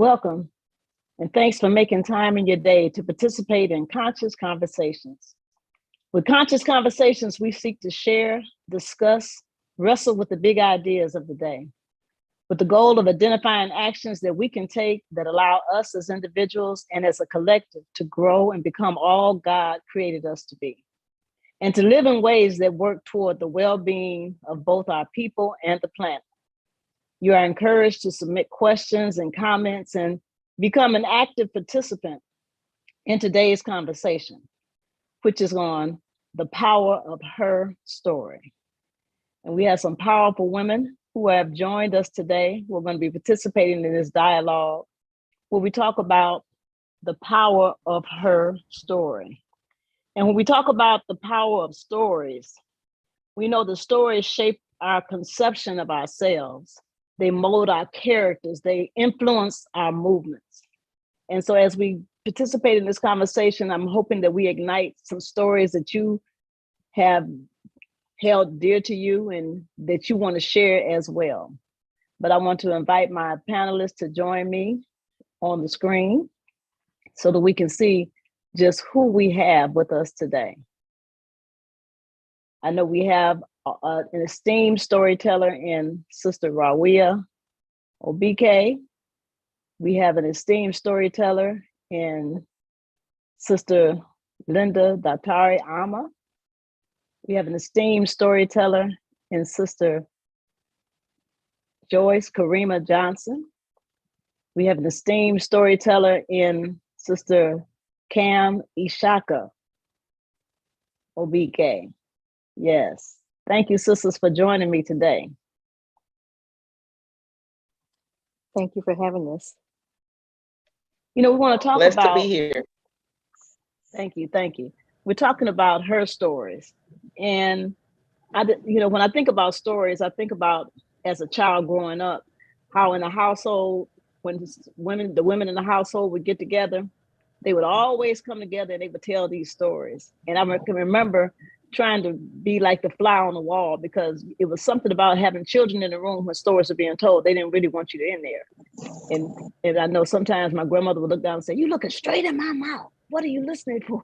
Welcome, and thanks for making time in your day to participate in Conscious Conversations. With Conscious Conversations, we seek to share, discuss, wrestle with the big ideas of the day, with the goal of identifying actions that we can take that allow us as individuals and as a collective to grow and become all God created us to be, and to live in ways that work toward the well-being of both our people and the planet. You are encouraged to submit questions and comments and become an active participant in today's conversation, which is on the power of her story. And we have some powerful women who have joined us today. We're going to be participating in this dialogue where we talk about the power of her story. And when we talk about the power of stories, we know the stories shape our conception of ourselves. They mold our characters, they influence our movements. And so as we participate in this conversation, I'm hoping that we ignite some stories that you have held dear to you and that you want to share as well. But I want to invite my panelists to join me on the screen so that we can see just who we have with us today. I know we have an esteemed storyteller in Sister Rawia Obike. We have an esteemed storyteller in Sister Linda Datari Ama. We have an esteemed storyteller in Sister Joyce Karima Johnson. We have an esteemed storyteller in Sister Cam Ishaka Obike. Yes. Thank you, sisters, for joining me today. Thank you for having us. You know, we want to talk Blessed about— to be here. Thank you, thank you. We're talking about her stories. And when I think about stories, I think about as a child growing up, how in a household, when the women in the household would get together, they would always come together and they would tell these stories. And I can remember trying to be like the fly on the wall because it was something about having children in the room when stories were being told. They didn't really want you in there. And I know sometimes my grandmother would look down and say, "You looking straight in my mouth. What are you listening for?"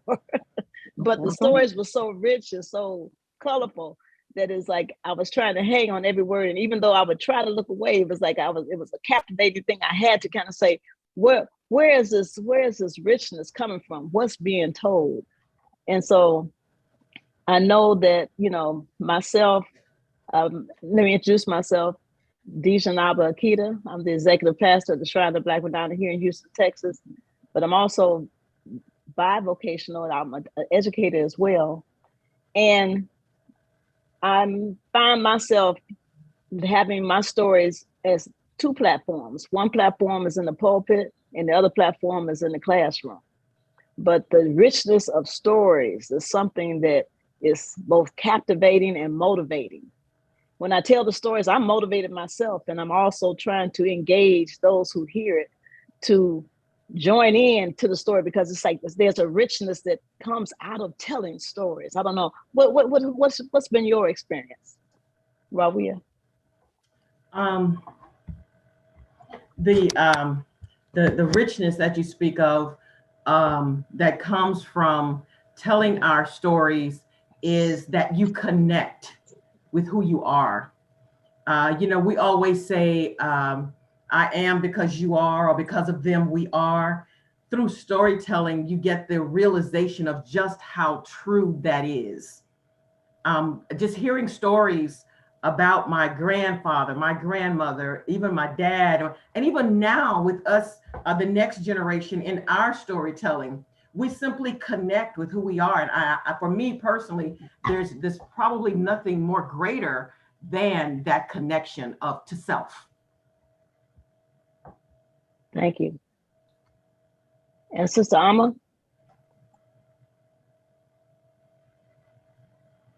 But the stories were so rich and so colorful that it's like I was trying to hang on every word. And even though I would try to look away, it was like it was a captivating thing. I had to kind of say, where is this richness coming from? What's being told? And so I know that, myself, let me introduce myself, Dejanaba Akita. I'm the executive pastor of the Shrine of the Black Madonna here in Houston, Texas. But I'm also bivocational and I'm an educator as well. And I find myself having my stories as two platforms. One platform is in the pulpit and the other platform is in the classroom. But the richness of stories is something that is both captivating and motivating. When I tell the stories, I'm motivated myself, and I'm also trying to engage those who hear it to join in to the story, because it's like there's a richness that comes out of telling stories. I don't know what's been your experience, Rawia? The richness that you speak of that comes from telling our stories is that you connect with who you are. We always say, I am because you are, or because of them we are. Through storytelling, you get the realization of just how true that is. Just hearing stories about my grandfather, my grandmother, even my dad, and even now with us, the next generation in our storytelling, we simply connect with who we are. And for me personally, there's probably nothing more greater than that connection to self. Thank you. And Sister Ama?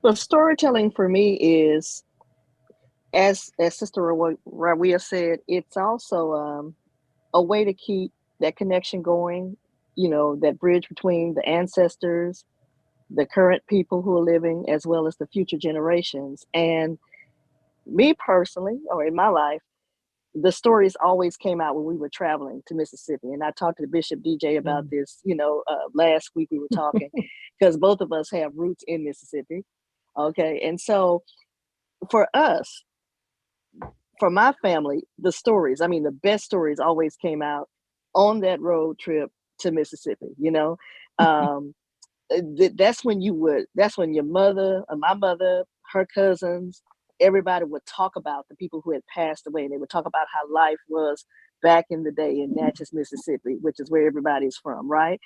Well, storytelling for me is, as Sister Rawia said, it's also a way to keep that connection going, that bridge between the ancestors, the current people who are living, as well as the future generations. And me personally, or in my life, the stories always came out when we were traveling to Mississippi. And I talked to Bishop DJ about Mm. this, last week we were talking, because both of us have roots in Mississippi. Okay. And so for us, for my family, the stories, I mean, the best stories always came out on that road trip to Mississippi, Um, that's when your mother, my mother, her cousins, everybody would talk about the people who had passed away, and they would talk about how life was back in the day in Natchez, Mississippi, which is where everybody's from, right?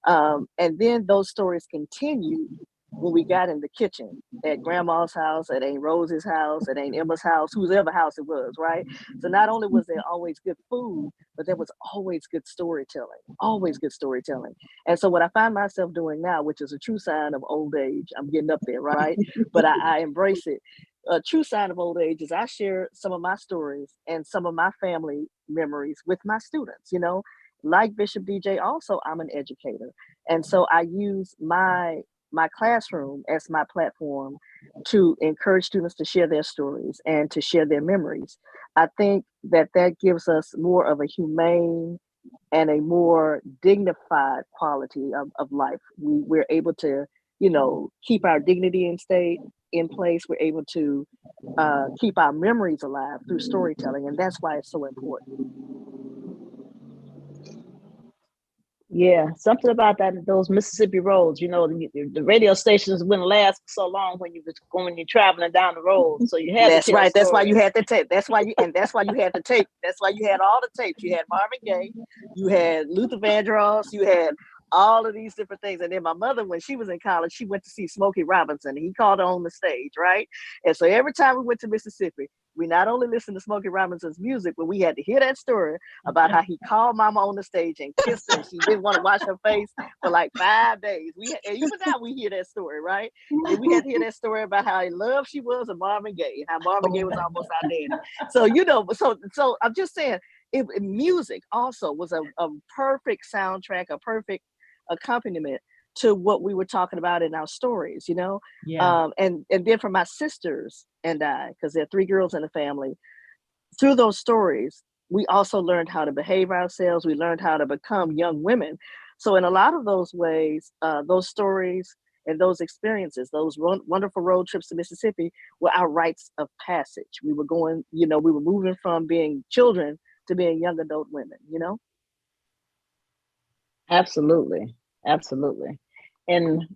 And then those stories continued when we got in the kitchen at grandma's house, at Aunt Rosie's house, at Aunt Emma's house, whoever house it was, right? So not only was there always good food, but there was always good storytelling, always good storytelling. And so what I find myself doing now, which is a true sign of old age, I'm getting up there, right? But I embrace it. A true sign of old age is I share some of my stories and some of my family memories with my students, like Bishop DJ. Also, I'm an educator. And so I use my classroom as my platform to encourage students to share their stories and to share their memories. I think that that gives us more of a humane and a more dignified quality of life. We're able to, keep our dignity in state in place. We're able to keep our memories alive through storytelling, and that's why it's so important. Yeah, something about that, those Mississippi roads. The radio stations wouldn't last so long when you're traveling down the road. So you had to That's tell right. That's why you stories. had the tape. That's why you had the tape. That's why you had all the tapes. You had Marvin Gaye, you had Luther Vandross, you had all of these different things. And then my mother, when she was in college, she went to see Smokey Robinson. He called her on the stage, right? And so every time we went to Mississippi, we not only listened to Smokey Robinson's music, but we had to hear that story about how he called Mama on the stage and kissed her, and she didn't want to wash her face for like 5 days. And even now we hear that story, right? And then we had to hear that story about how in love she was with Marvin Gaye, and how Marvin Gaye was almost our daddy. So so I'm just saying, music also was a perfect soundtrack, a perfect accompaniment to what we were talking about in our stories, Yeah. And then for my sisters and I, because there are three girls in the family, through those stories, we also learned how to behave ourselves. We learned how to become young women. So in a lot of those ways, those stories and those experiences, those wonderful road trips to Mississippi were our rites of passage. We were going, we were moving from being children to being young adult women. Absolutely, absolutely. And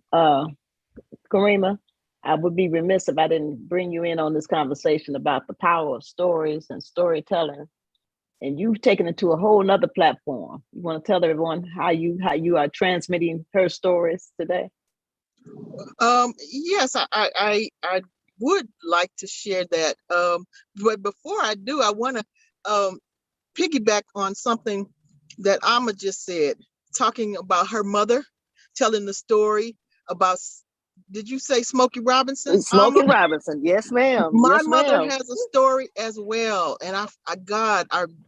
Karima, I would be remiss if I didn't bring you in on this conversation about the power of stories and storytelling. And you've taken it to a whole nother platform. You want to tell everyone how you are transmitting her stories today? Yes, I would like to share that. But before I do, I want to piggyback on something that Amma just said, talking about her mother, telling the story about. Did you say Smokey Robinson, Amma? Smokey Robinson, yes, ma'am, My yes, mother ma'am. has a story as well, and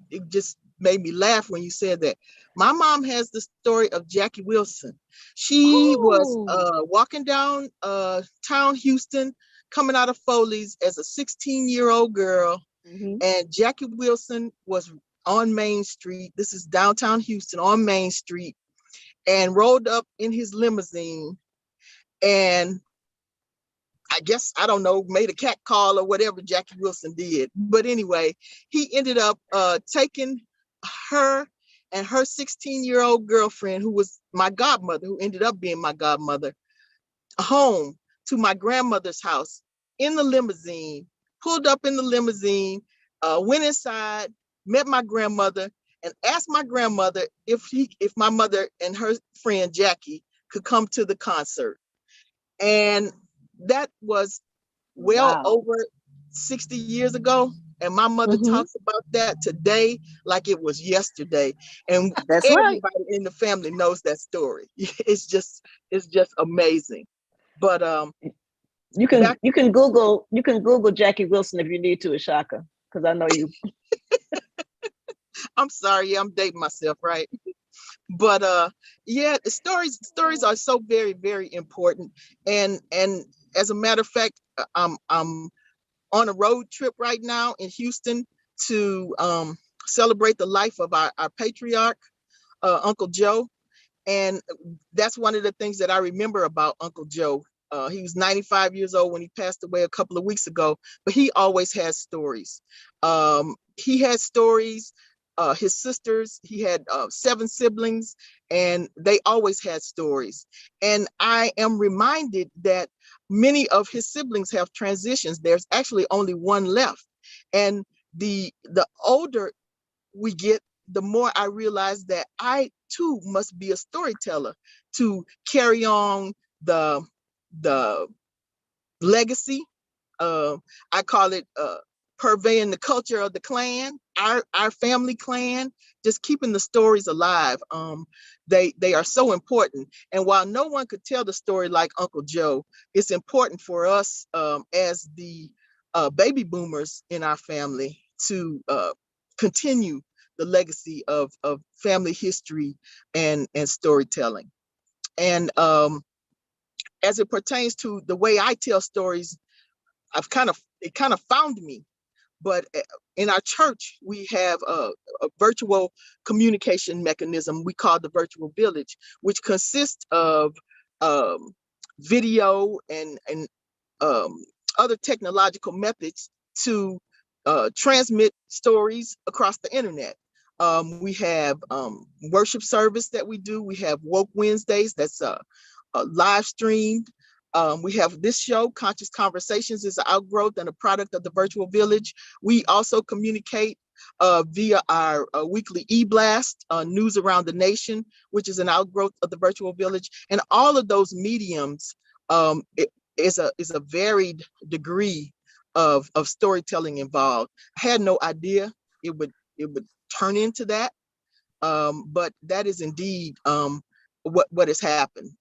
it just made me laugh when you said that. My mom has the story of Jackie Wilson. She was Oh, walking down town Houston, coming out of Foley's as a 16-year-old girl, hmm and Jackie Wilson was on Main Street. This is downtown Houston on Main Street, and rolled up in his limousine, and I guess, I don't know, made a cat call or whatever Jackie Wilson did. But anyway, he ended up taking her and her 16-year-old girlfriend, who was my godmother, who ended up being my godmother, home to my grandmother's house in the limousine, pulled up in the limousine, went inside, met my grandmother, and asked my grandmother if my mother and her friend Jackie could come to the concert. And that was well wow. over 60 years ago. And my mother hmm talks about that today like it was yesterday. And That's right. everybody in the family knows that story. It's just amazing. But You can back, you can Google Jackie Wilson if you need to, Ashaka, because I know you. I'm sorry, I'm dating myself, right? But yeah, the stories are so very, very important. And as a matter of fact, I'm on a road trip right now in Houston to celebrate the life of our patriarch, Uncle Joe. And that's one of the things that I remember about Uncle Joe. He was 95 years old when he passed away a couple of weeks ago, but he always has stories. He had stories. His sisters, he had 7 siblings, and they always had stories. And I am reminded that many of his siblings have transitions. There's actually only one left. And the older we get, the more I realize that I too must be a storyteller to carry on the legacy. I call it purveying the culture of the clan, our family clan, just keeping the stories alive. They are so important. And while no one could tell the story like Uncle Joe, it's important for us as the baby boomers in our family to continue the legacy of family history and storytelling. And as it pertains to the way I tell stories, it kind of found me. But in our church, we have a virtual communication mechanism we call the virtual village, which consists of um, video and um, other technological methods to transmit stories across the internet. We have worship service that we do. We have Woke Wednesdays that's live streamed. We have this show, Conscious Conversations, is an outgrowth and a product of the virtual village. We also communicate via our weekly e-blast, News Around the Nation, which is an outgrowth of the virtual village. And all of those mediums it is a varied degree of storytelling involved. I had no idea it would turn into that, but that is indeed what has happened.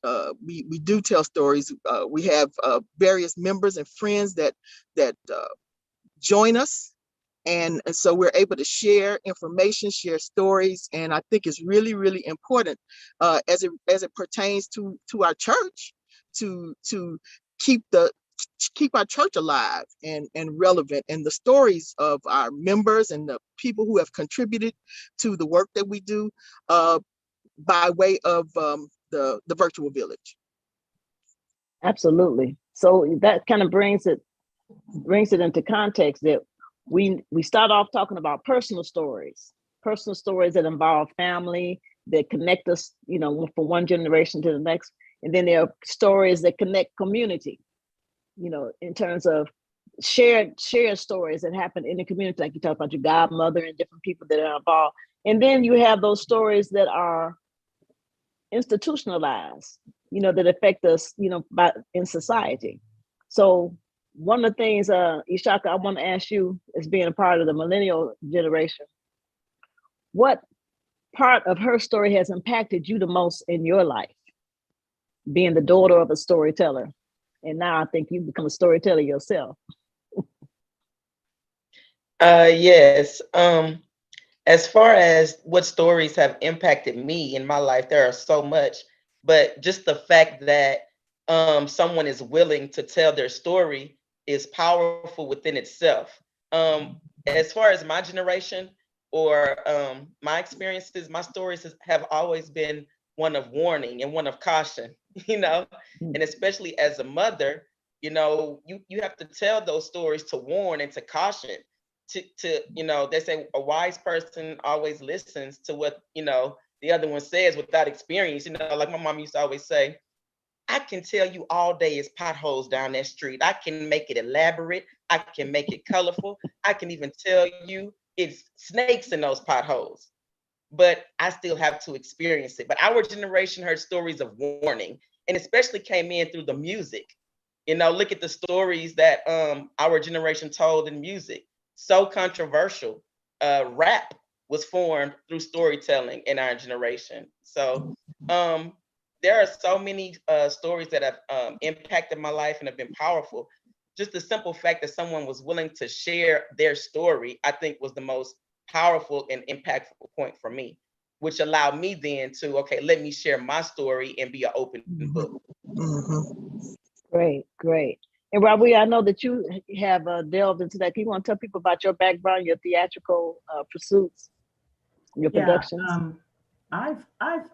We do tell stories. We have various members and friends that join us, and so we're able to share information, share stories, and I think it's really, really important as it pertains to our church to keep the keep our church alive and relevant, and the stories of our members and the people who have contributed to the work that we do by way of the virtual village. Absolutely. So that kind of brings it into context that we start off talking about personal stories that involve family, that connect us, from one generation to the next. And then there are stories that connect community, in terms of shared stories that happen in the community, like you talk about your godmother and different people that are involved. And then you have those stories that are institutionalized, that affect us, in society. So one of the things, Ishaka, I want to ask you, as being a part of the millennial generation, what part of Herstory has impacted you the most in your life, being the daughter of a storyteller? And now I think you've become a storyteller yourself. Yes. As far as what stories have impacted me in my life, there are so much, but just the fact that someone is willing to tell their story is powerful within itself. As far as my generation or my experiences, my stories have always been one of warning and one of caution, and especially as a mother, you have to tell those stories to warn and to caution. To they say a wise person always listens to what the other one says without experience. Like my mom used to always say, I can tell you all day it's potholes down that street. I can make it elaborate. I can make it colorful. I can even tell you it's snakes in those potholes. But I still have to experience it. But our generation heard stories of warning, and especially came in through the music. Look at the stories that our generation told in music. So controversial. Rap was formed through storytelling in our generation. So there are so many stories that have impacted my life and have been powerful. Just the simple fact that someone was willing to share their story, I think, was the most powerful and impactful point for me, which allowed me then to, okay, let me share my story and be an open book. Mm-hmm. Great. And Robbie, I know that you have delved into that. Can you want to tell people about your background, your theatrical pursuits, your Yeah, productions? I've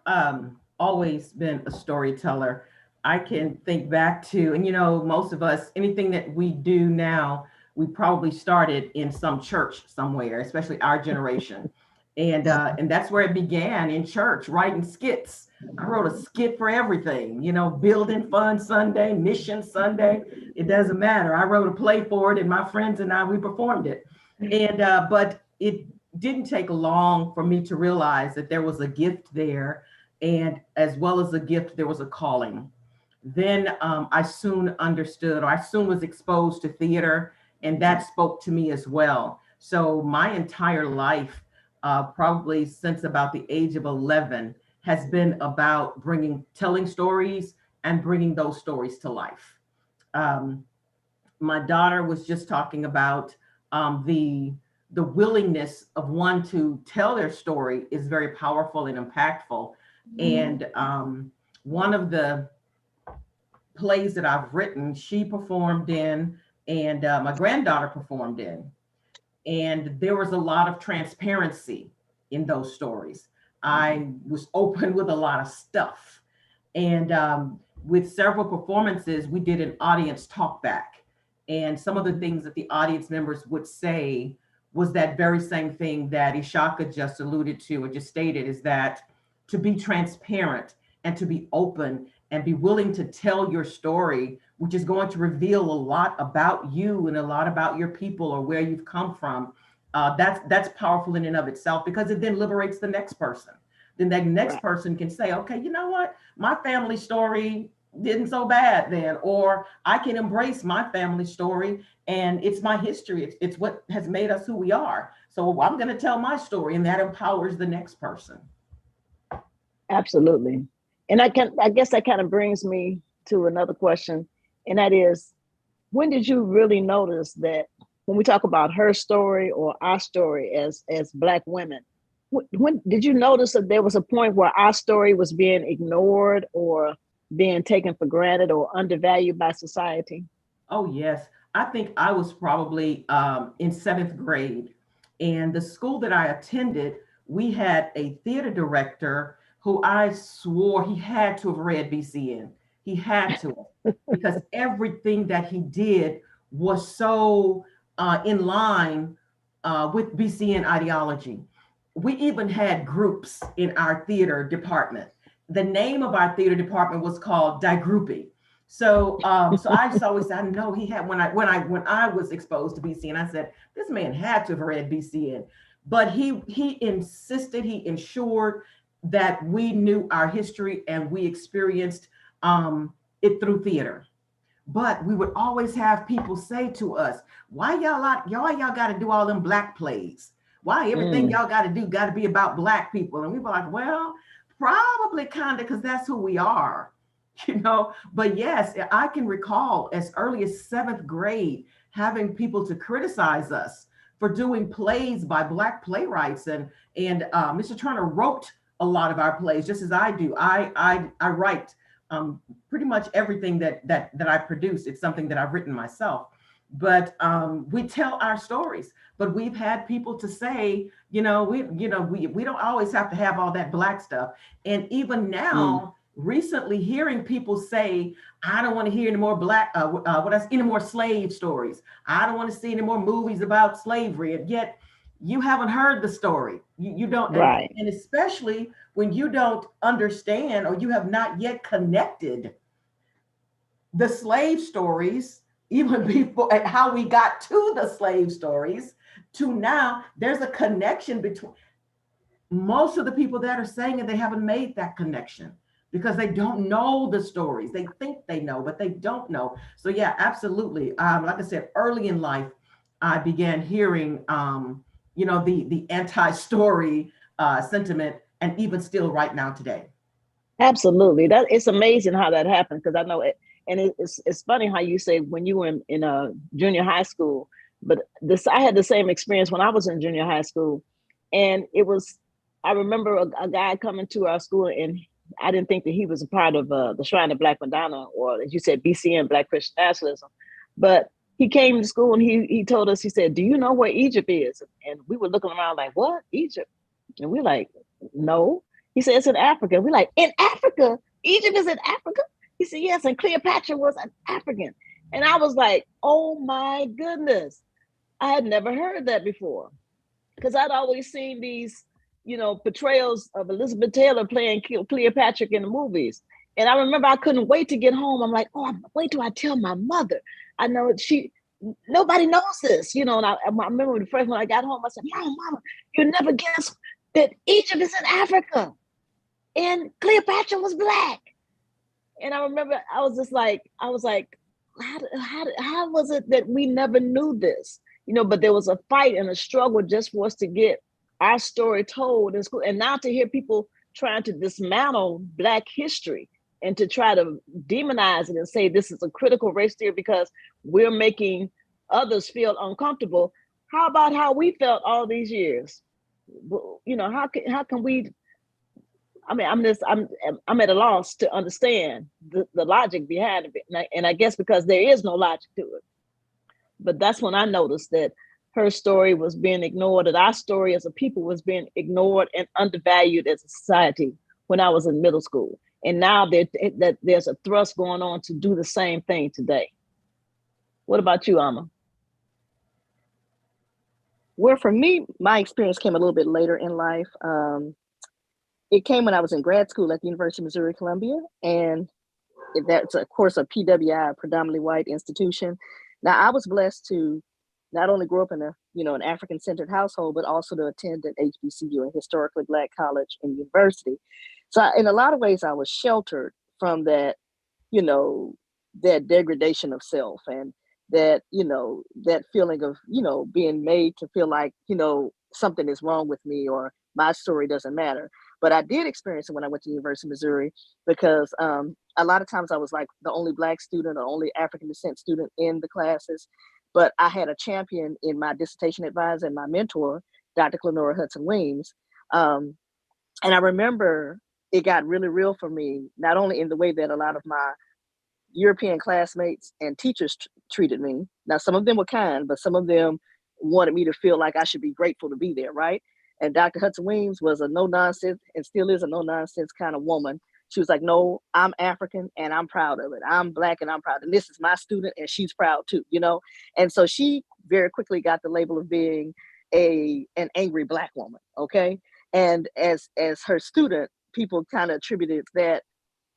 always been a storyteller. I can think back to, and most of us, anything that we do now, we probably started in some church somewhere, especially our generation, and that's where it began, in church, writing skits. I wrote a skit for everything, building fun Sunday, mission Sunday. It doesn't matter. I wrote a play for it, and my friends and I, we performed it. And but it didn't take long for me to realize that there was a gift there, and as well as a gift, there was a calling. Then I soon understood, or I soon was exposed to theater, and that spoke to me as well. So my entire life, probably since about the age of 11, has been about telling stories and bringing those stories to life. Um, my daughter was just talking about the willingness of one to tell their story is very powerful and impactful. And one of the plays that I've written, she performed in, and my granddaughter performed in. And there was a lot of transparency in those stories. I was open with a lot of stuff. And with several performances, we did an audience talk back. And some of the things that the audience members would say was that very same thing that Ishaka just alluded to or just stated, is that to be transparent and to be open and be willing to tell your story, which is going to reveal a lot about you and a lot about your people or where you've come from. That's powerful in and of itself, because it then liberates the next person. Then that next Right. person can say, okay, you know what? My family story didn't so bad then, or I can embrace my family story and it's my history. It's what has made us who we are. So I'm going to tell my story, and that empowers the next person. Absolutely. And I guess that kind of brings me to another question, and that is, when did you really notice that when we talk about her story or our story as Black women, when did you notice that there was a point where our story was being ignored or being taken for granted or undervalued by society? Oh, yes. I think I was probably in seventh grade. And the school that I attended, we had a theater director who I swore he had to have read BCN. He had to have, because everything that he did was so in line with BCN ideology. We even had groups in our theater department. The name of our theater department was called Die Groupie. So I just always said, I know he had, when I was exposed to BCN, I said, this man had to have read BCN. But he insisted, he ensured that we knew our history and we experienced it through theater. But we would always have people say to us, why y'all got to do all them Black plays? Why everything Mm, y'all got to do got to be about Black people? And we were like, well, probably kind of, because that's who we are. But yes, I can recall as early as seventh grade having people to criticize us for doing plays by Black playwrights, and Mr. Turner wrote a lot of our plays just as I do. I write pretty much everything that I produce. It's something that I've written myself. But we tell our stories. But we've had people to say, we don't always have to have all that Black stuff. And even mm, now, recently, hearing people say, I don't want to hear any more any more slave stories. I don't want to see any more movies about slavery. And yet, you haven't heard the story. You don't, right. and especially when you don't understand or you have not yet connected the slave stories, even before how we got to the slave stories, to now, there's a connection between most of the people that are saying it. They haven't made that connection because they don't know the stories. They think they know, but they don't know. So yeah, absolutely. Like I said, early in life, I began hearing, the anti-story sentiment, and even still right now today. Absolutely. That it's amazing how that happened because I know it, and it's funny how you say when you were in a junior high school, but this I had the same experience when I was in junior high school, and it was I remember a guy coming to our school, and I didn't think that he was a part of the Shrine of Black Madonna, or as you said, BCN, Black Christian Nationalism, But he came to school and he told us, he said, "Do you know where Egypt is?" And we were looking around like, "What? Egypt?" And we're like, "No." He said, "It's in Africa." We're like, "In Africa? Egypt is in Africa?" He said, "Yes, and Cleopatra was an African." And I was like, "Oh my goodness." I had never heard that before, because I'd always seen these, portrayals of Elizabeth Taylor playing Cleopatra in the movies. And I remember I couldn't wait to get home. I'm like, "Oh, wait till I tell my mother." I know nobody knows this, And I remember the first when I got home, I said, Mama, you never guess that Egypt is in Africa and Cleopatra was Black." And I remember I was like, how was it that we never knew this? But there was a fight and a struggle just for us to get our story told in school. And now to hear people trying to dismantle Black history and to try to demonize it and say this is a critical race theory because we're making others feel uncomfortable. How about how we felt all these years? How can we? I mean, I'm at a loss to understand the logic behind it, and I guess because there is no logic to it. But that's when I noticed that her story was being ignored, that our story as a people was being ignored and undervalued as a society when I was in middle school. And now that there's a thrust going on to do the same thing today. What about you, Amma? Well, for me, my experience came a little bit later in life. It came when I was in grad school at the University of Missouri Columbia, and that's of course a PWI, predominantly white institution. Now, I was blessed to not only grow up in an African centered household, but also to attend an HBCU, a historically Black college and university. So, in a lot of ways, I was sheltered from that, you know, that degradation of self, and that feeling of, being made to feel like, something is wrong with me or my story doesn't matter. But I did experience it when I went to the University of Missouri, because a lot of times I was like the only Black student or only African descent student in the classes. But I had a champion in my dissertation advisor and my mentor, Dr. Clenora Hudson Weems. Um, and I remember it got really real for me, not only in the way that a lot of my European classmates and teachers treated me. Now, some of them were kind, but some of them wanted me to feel like I should be grateful to be there, right? And Dr. Hudson Weems was a no nonsense, and still is a no nonsense kind of woman. She was like, "No, I'm African and I'm proud of it. I'm Black and I'm proud. And this is my student and she's proud too." And so she very quickly got the label of being an angry Black woman. Okay. And as her student, people kind of attributed that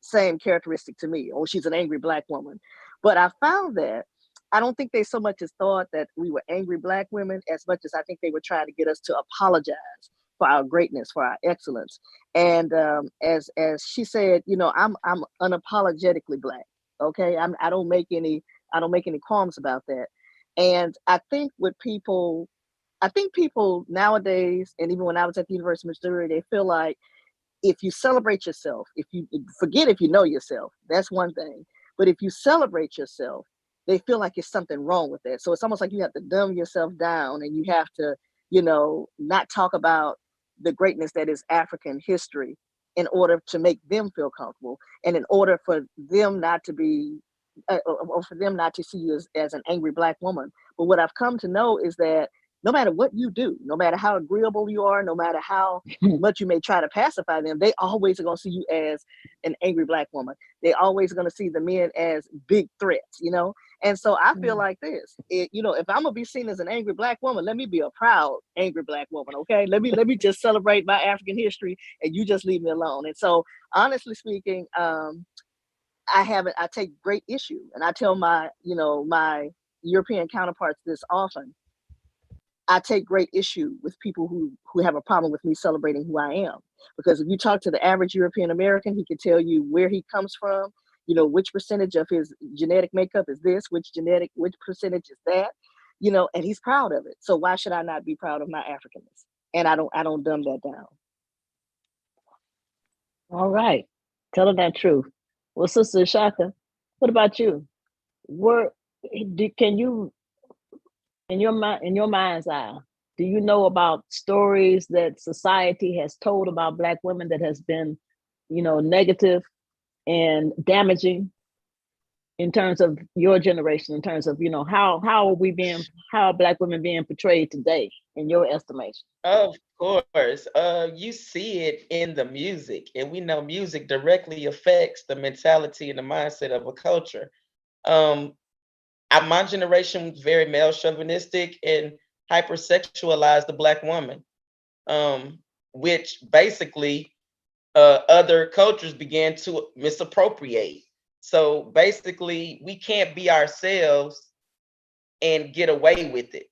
same characteristic to me. "Oh, she's an angry Black woman." But I found that I don't think they so much as thought that we were angry Black women, as much as I think they were trying to get us to apologize for our greatness, for our excellence. And as she said, I'm unapologetically Black. Okay, I don't make any qualms about that. And I think people nowadays, and even when I was at the University of Missouri, they feel like if you celebrate yourself, if you forget if you know yourself, that's one thing. But if you celebrate yourself, they feel like it's something wrong with that. So it's almost like you have to dumb yourself down, and you have to, not talk about the greatness that is African history in order to make them feel comfortable, and in order for them not to be, or for them not to see you as an angry Black woman. But what I've come to know is that no matter what you do, no matter how agreeable you are, no matter how much you may try to pacify them, they always are going to see you as an angry Black woman. They always are going to see the men as big threats. And so I feel like this, if I'm gonna be seen as an angry Black woman, let me be a proud angry Black woman. Okay, let me just celebrate my African history, and you just leave me alone. And so, honestly speaking, I take great issue, and I tell my European counterparts this often. I take great issue with people who have a problem with me celebrating who I am. Because if you talk to the average European American, he can tell you where he comes from, which percentage of his genetic makeup is this, which percentage is that, and he's proud of it. So why should I not be proud of my Africanness? And I don't dumb that down. All right. Tell her that truth. Well, Sister Shaka, what about you? Where can you, in your mind's eye, do you know about stories that society has told about Black women that has been, negative and damaging in terms of your generation, in terms of, you know, how are Black women being portrayed today in your estimation? Of course. You see it in the music, and we know music directly affects the mentality and the mindset of a culture. Um, my generation was very male chauvinistic and hypersexualized the Black woman, um, which basically other cultures began to misappropriate. So basically, we can't be ourselves and get away with it.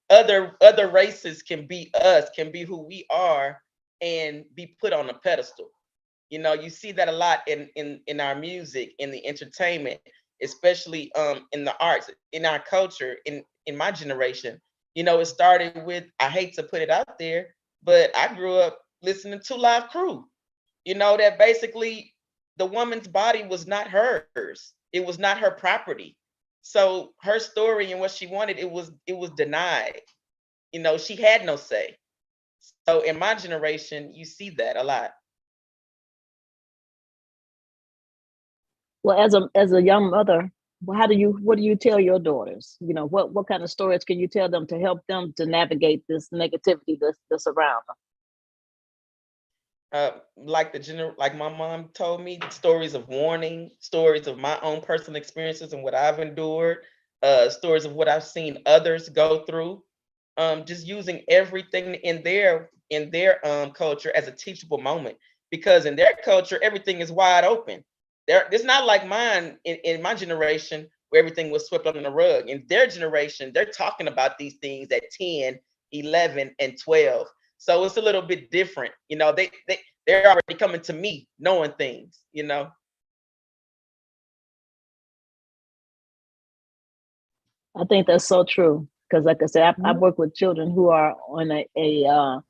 Other races can be us, can be who we are, and be put on a pedestal. You know, you see that a lot in our music, in the entertainment, especially in the arts, in our culture, in my generation. You know, it started with, I hate to put it out there, but I grew up listening to Live Crew. You know, that basically the woman's body was not hers. It was not her property. So her story and what she wanted, it was denied. You know, she had no say. So in my generation, you see that a lot. Well, as a young mother, what do you tell your daughters? You know, what kind of stories can you tell them to help them to navigate this negativity that's around them? Like my mom told me, stories of warning, stories of my own personal experiences and what I've endured, stories of what I've seen others go through, just using everything in their culture as a teachable moment, because in their culture everything is wide open. It's not like mine in my generation where everything was swept under the rug. In their generation, they're talking about these things at 10, 11, and 12. So it's a little bit different. You know, they're already coming to me knowing things, you know. I think that's so true because, like I said, I've Mhm. worked with children who are on a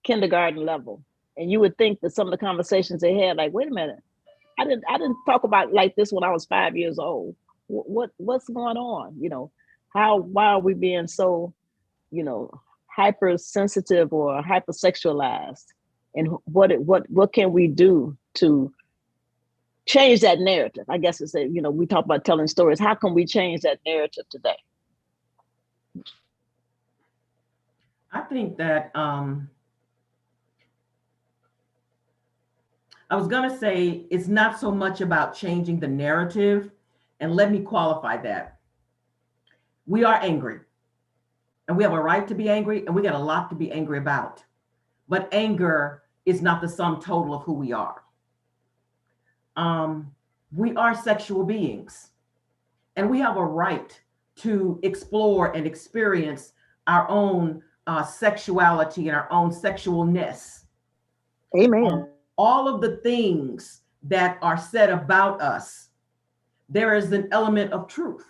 kindergarten level, and you would think that some of the conversations they had, like, wait a minute, I didn't talk about like this when I was 5 years old. What's going on? You know, why are we being so, you know, hypersensitive or hypersexualized? And what can we do to change that narrative? I guess it's you know, we talk about telling stories. How can we change that narrative today? I think that I was going to say it's not so much about changing the narrative. And let me qualify that. We are angry and we have a right to be angry and we got a lot to be angry about. But anger is not the sum total of who we are. Um, we are sexual beings and we have a right to explore and experience our own sexuality and our own sexualness. Amen. All of the things that are said about us, there is an element of truth.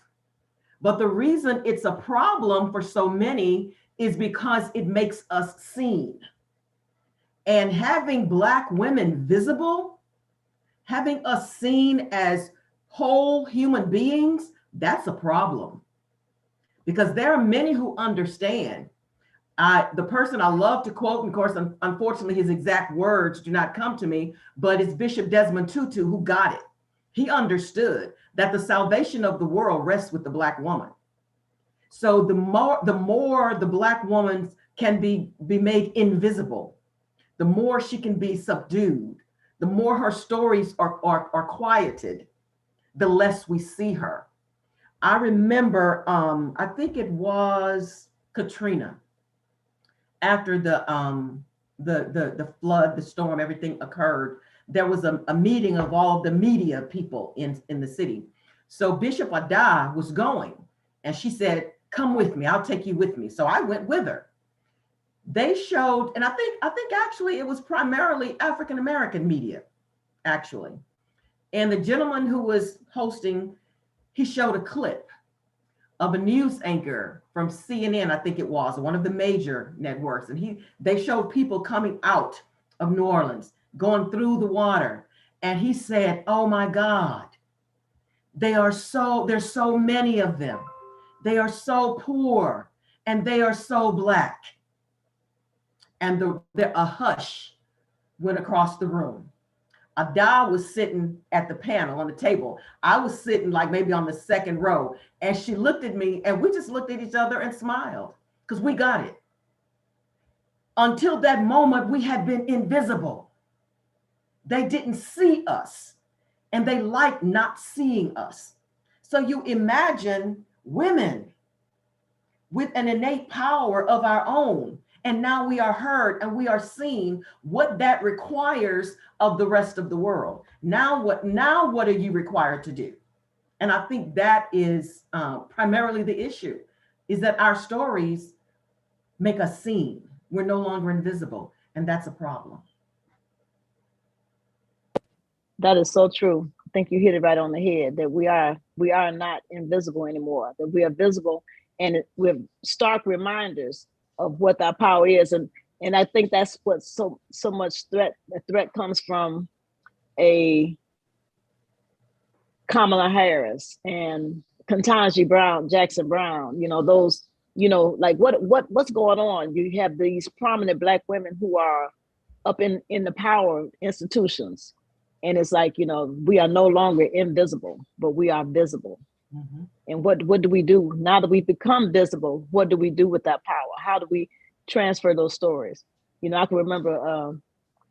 But the reason it's a problem for so many is because it makes us seen. And having Black women visible, having us seen as whole human beings, that's a problem. Because there are many who understand. The person I love to quote, and of course, unfortunately, his exact words do not come to me, but it's Bishop Desmond Tutu who got it. He understood that the salvation of the world rests with the Black woman. So the more the Black woman can be made invisible, the more she can be subdued, the more her stories are quieted, the less we see her. I remember, I think it was Katrina, after the flood, the storm, everything occurred. There was a meeting of all of the media people in the city. So Bishop Ada was going, and she said, "Come with me. I'll take you with me." So I went with her. They showed, and I think actually it was primarily African American media, actually. And the gentleman who was hosting, he showed a clip of a news anchor from CNN, I think it was, one of the major networks. And they showed people coming out of New Orleans, going through the water. And he said, "Oh my God, there's so many of them. They are so poor and they are so Black." And a hush went across the room. Ada was sitting at the panel on the table. I was sitting like maybe on the second row. And she looked at me and we just looked at each other and smiled because we got it. Until that moment, we had been invisible. They didn't see us and they liked not seeing us. So you imagine women with an innate power of our own. And now we are heard and we are seen, what that requires of the rest of the world. Now what are you required to do? And I think that is primarily the issue, is that our stories make us seen. We're no longer invisible. And that's a problem. That is so true. I think you hit it right on the head that we are not invisible anymore. That we are visible, and we're stark reminders of what our power is. And I think that's what so much threat. The threat comes from a Kamala Harris and Ketanji Brown, Jackson Brown. You know those. You know, like what's going on? You have these prominent Black women who are up in the power institutions, and it's like, you know, we are no longer invisible, but we are visible. Mhm. And what do we do now that we've become visible? What do we do with that power? How do we transfer those stories? You know, I can remember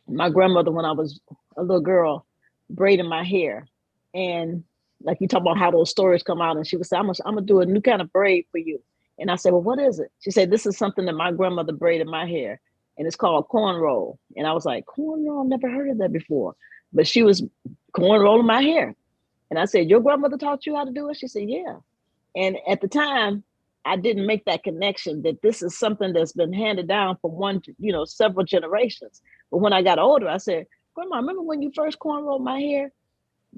my grandmother when I was a little girl braiding my hair, and like you talk about how those stories come out, and she would say, I'm gonna do a new kind of braid for you. And I said, well, what is it? She said, this is something that my grandmother braided my hair, and it's called cornrow. And I was like, cornrow? I've never heard of that before. But she was cornrolling my hair. And I said, your grandmother taught you how to do it? She said, yeah. And at the time, I didn't make that connection that this is something that's been handed down from several generations. But when I got older, I said, Grandma, remember when you first cornrowed my hair?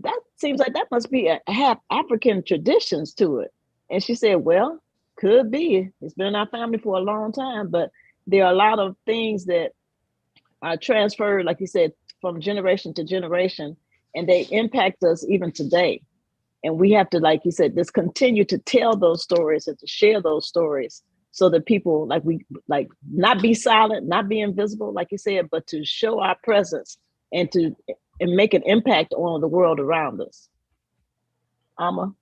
That seems like that must be a have African traditions to it. And she said, well, could be. It's been in our family for a long time, but there are a lot of things that are transferred, like you said, from generation to generation, and they impact us even today. And we have to, like you said, just continue to tell those stories and to share those stories so that people like not be silent, not be invisible, like you said, but to show our presence and to and make an impact on the world around us. Alma.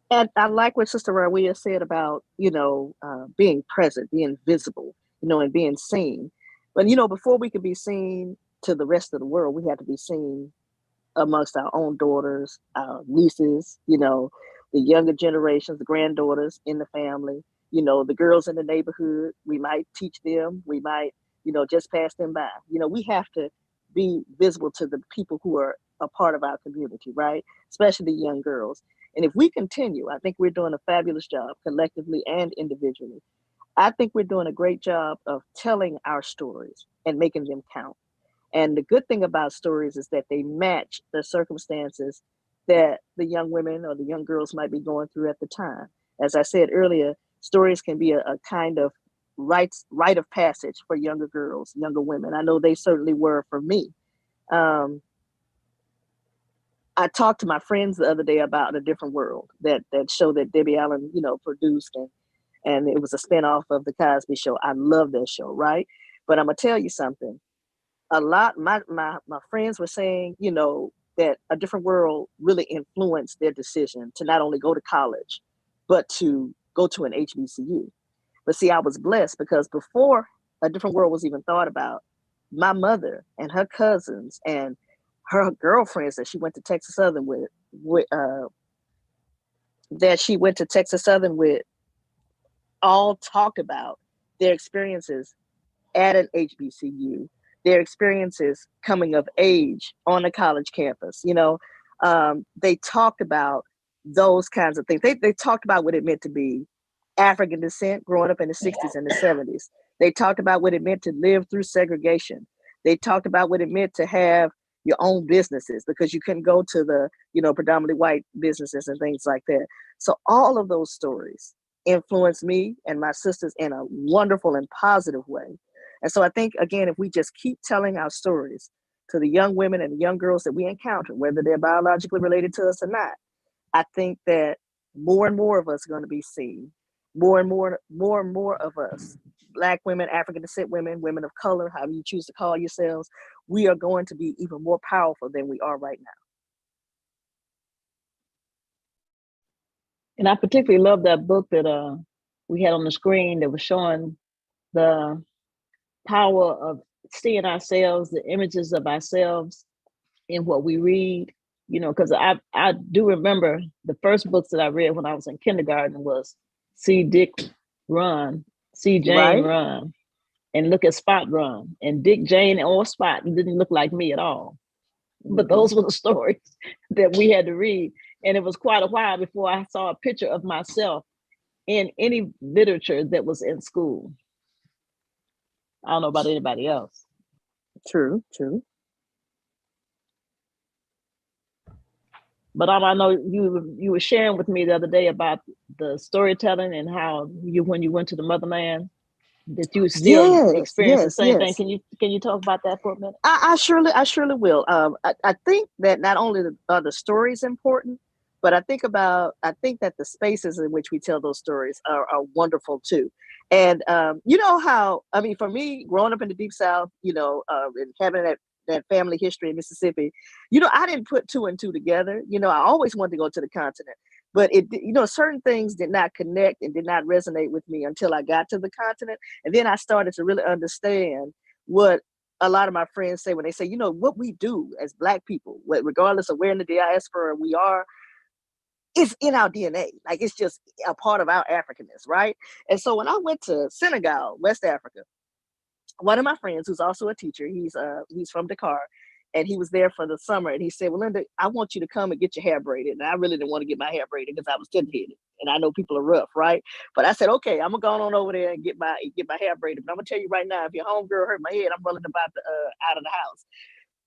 And I like what Sister Rawia said about, being present, being visible, and being seen. But, before we could be seen to the rest of the world, we had to be seen amongst our own daughters, our nieces, the younger generations, the granddaughters in the family, the girls in the neighborhood. We might teach them, we might, just pass them by. We have to be visible to the people who are a part of our community, right? Especially young girls. And if we continue, I think we're doing a fabulous job collectively and individually. I think we're doing a great job of telling our stories and making them count. And the good thing about stories is that they match the circumstances that the young women or the young girls might be going through at the time. As I said earlier, stories can be a kind of rite of passage for younger girls, younger women. I know they certainly were for me. Um, I talked to my friends the other day about A Different World, that show that Debbie Allen, produced, and it was a spinoff of the Cosby Show. I love that show, right? But I'm gonna tell you something. A lot my friends were saying, that A Different World really influenced their decision to not only go to college, but to go to an HBCU. But see, I was blessed because before A Different World was even thought about, my mother and her cousins and her girlfriends that she went to Texas Southern with all talked about their experiences at an HBCU, their experiences coming of age on a college campus. They talked about those kinds of things. They talked about what it meant to be African descent growing up in the 60s and the 70s. They talked about what it meant to live through segregation. They talked about what it meant to have your own businesses because you couldn't go to the, predominantly white businesses and things like that. So all of those stories influenced me and my sisters in a wonderful and positive way. And so I think, again, if we just keep telling our stories to the young women and the young girls that we encounter, whether they're biologically related to us or not, I think that more and more of us are going to be seen. More and more of us, Black women, African descent women, women of color, however you choose to call yourselves, we are going to be even more powerful than we are right now. And I particularly love that book that we had on the screen that was showing the power of seeing ourselves, the images of ourselves in what we read. You know, because I do remember the first books that I read when I was in kindergarten was See Dick Run, See Jane Right? Run, and Look at Spot Run. And Dick, Jane, or Spot didn't look like me at all. But Mm-hmm. those were the stories that we had to read. And it was quite a while before I saw a picture of myself in any literature that was in school. I don't know about anybody else. True, true. But I know you were sharing with me the other day about the storytelling and how you, when you went to the motherland, that you still Yes, experience the yes, same thing. yes. Can you talk about that for a minute? I surely will. I think that not only are the stories important, but I think that the spaces in which we tell those stories are wonderful too. And you know how, I mean, for me, growing up in the Deep South, you know, and having that family history in Mississippi, you know, I didn't put two and two together. You know, I always wanted to go to the continent, but you know, certain things did not connect and did not resonate with me until I got to the continent, and then I started to really understand what a lot of my friends say when they say, you know, what we do as Black people, regardless of where in the diaspora we are, is in our DNA. Like it's just a part of our Africanness, right? And so when I went to Senegal, West Africa, one of my friends who's also a teacher, he's from Dakar, and he was there for the summer, and he said, well, Linda, I want you to come and get your hair braided. And I really didn't want to get my hair braided because I was thin-headed, and I know people are rough, right? But I said, okay, I'm gonna go on over there and get my hair braided. But I'm gonna tell you right now, if your homegirl hurt my head, I'm running about out of the house.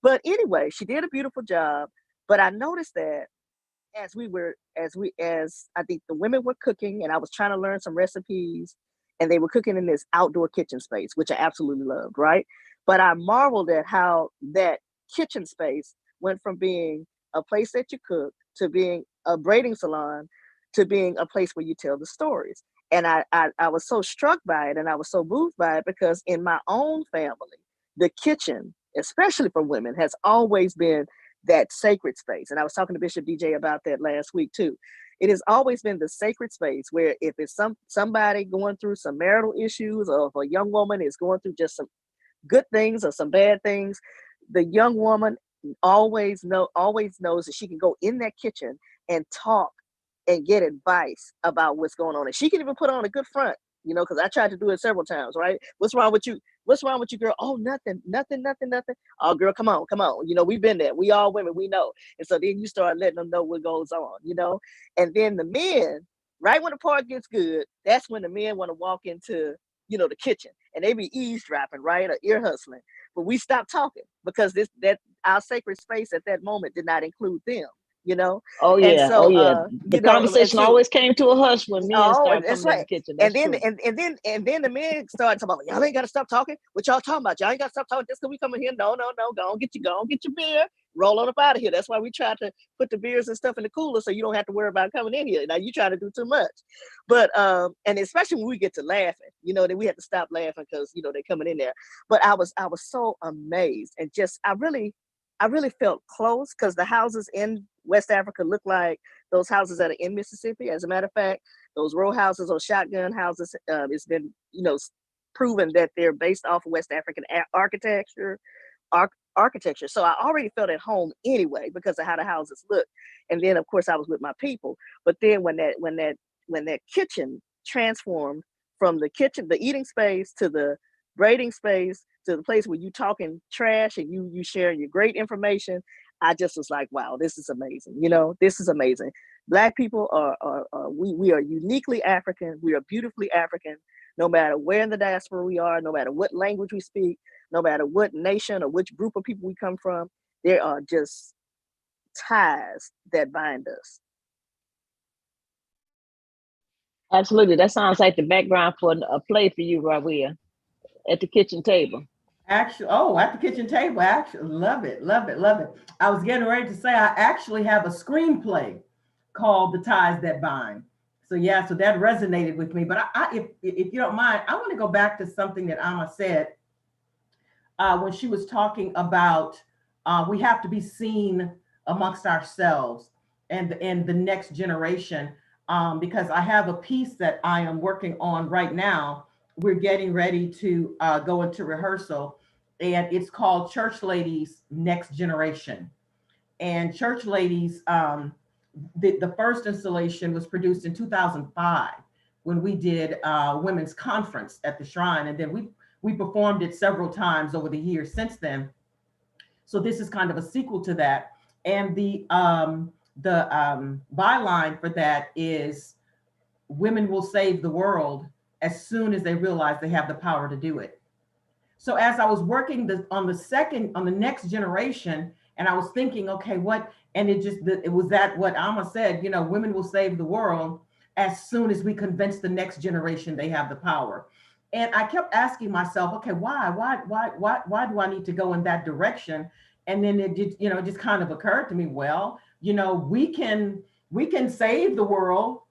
But anyway, she did a beautiful job. But I noticed that as I think the women were cooking, and I was trying to learn some recipes, and they were cooking in this outdoor kitchen space, which I absolutely loved, right? But I marveled at how that kitchen space went from being a place that you cook to being a braiding salon to being a place where you tell the stories. And I was so struck by it, and I was so moved by it, because in my own family, the kitchen, especially for women, has always been that sacred space. And I was talking to Bishop DJ about that last week too. It has always been the sacred space where if it's somebody going through some marital issues, or if a young woman is going through just some good things or some bad things, the young woman always knows that she can go in that kitchen and talk and get advice about what's going on. And she can even put on a good front, you know, because I tried to do it several times, right? What's wrong with you? What's wrong with you, girl? Oh, nothing, nothing, nothing, nothing. Oh, girl, come on, come on. You know, we've been there. We all women, we know. And so then you start letting them know what goes on, you know? And then the men, right when the part gets good, that's when the men want to walk into, you know, the kitchen, and they be eavesdropping, right? Or ear hustling. But we stop talking because that our sacred space at that moment did not include them, you know? Oh And yeah, oh so, yeah. The you know, and conversation so always came to a hush when men oh, started that's coming in the right. kitchen. And That's then true. and then the men started talking about, y'all ain't gotta stop talking. What y'all talking about? Y'all ain't gotta stop talking just because we coming here. No, no, no. Go on get your beer. Roll on up out of here. That's why we try to put the beers and stuff in the cooler so you don't have to worry about coming in here. Now you try to do too much. But and especially when we get to laughing, you know, then we have to stop laughing because you know they're coming in there. But I was so amazed, and just I really felt close, because the houses in West Africa look like those houses that are in Mississippi. As a matter of fact, those row houses or shotgun houses, it's been, you know, proven that they're based off of West African architecture. Architecture. So I already felt at home anyway because of how the houses look. And then of course I was with my people. But then when that kitchen transformed from the kitchen, the eating space, to the braiding space, to the place where you talking trash and you sharing your great information, I just was like, wow, this is amazing. You know, this is amazing. Black people we are uniquely African. We are beautifully African, no matter where in the diaspora we are, no matter what language we speak, no matter what nation or which group of people we come from. There are just ties that bind us. Absolutely. That sounds like the background for a play for you, Rawia, at the kitchen table. Actually, oh, at the kitchen table. Actually, love it, love it, love it. I was getting ready to say I actually have a screenplay called "The Ties That Bind." So yeah, so that resonated with me. But if you don't mind, I want to go back to something that Amma said when she was talking about we have to be seen amongst ourselves and the next generation. Because I have a piece that I am working on right now. We're getting ready to go into rehearsal, and it's called Church Ladies Next Generation. And Church Ladies, the first installation was produced in 2005 when we did women's conference at the Shrine, and then we performed it several times over the years since then. So this is kind of a sequel to that, and the byline for that is women will save the world as soon as they realize they have the power to do it. So as I was working on the next generation, and I was thinking, okay, what? And it was that what Alma said. Women will save the world as soon as we convince the next generation they have the power. And I kept asking myself, okay, why do I need to go in that direction? And then it just kind of occurred to me, well, we can save the world.